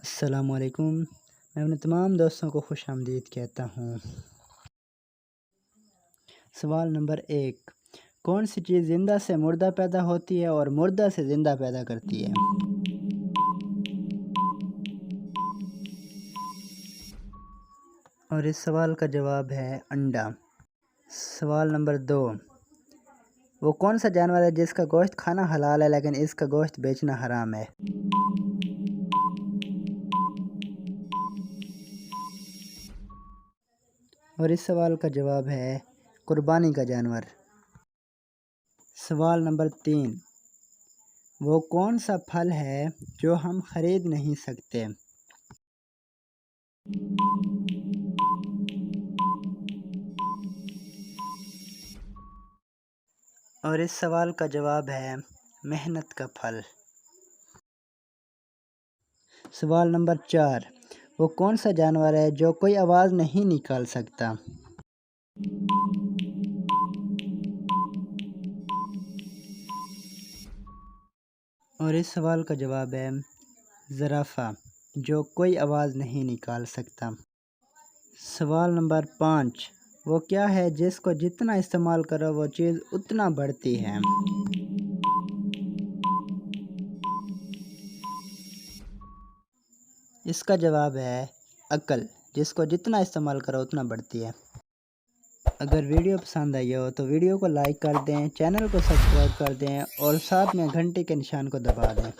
السلام علیکم۔ میں اپنے تمام دوستوں کو خوش آمدید کہتا ہوں۔ سوال نمبر 1، کون سی چیز زندہ سے مردہ پیدا ہوتی ہے اور مردہ سے زندہ پیدا کرتی ہے؟ اور اس سوال کا جواب ہے انڈا۔ سوال نمبر 2، وہ کون سا جانور ہے جس کا گوشت کھانا حلال ہے لیکن اس کا گوشت بیچنا حرام ہے؟ اور اس سوال کا جواب ہے قربانی کا جانور۔ سوال نمبر 3، وہ کون سا پھل ہے جو ہم خرید نہیں سکتے؟ اور اس سوال کا جواب ہے محنت کا پھل۔ سوال نمبر 4، وہ کون سا جانور ہے جو کوئی آواز نہیں نکال سکتا؟ اور اس سوال کا جواب ہے زرافہ، جو کوئی آواز نہیں نکال سکتا۔ سوال نمبر 5، وہ کیا ہے جس کو جتنا استعمال کرو وہ چیز اتنا بڑھتی ہے؟ اس کا جواب ہے عقل، جس کو جتنا استعمال کرو اتنا بڑھتی ہے۔ اگر ویڈیو پسند آئی ہو تو ویڈیو کو لائک کر دیں، چینل کو سبسکرائب کر دیں اور ساتھ میں گھنٹی کے نشان کو دبا دیں۔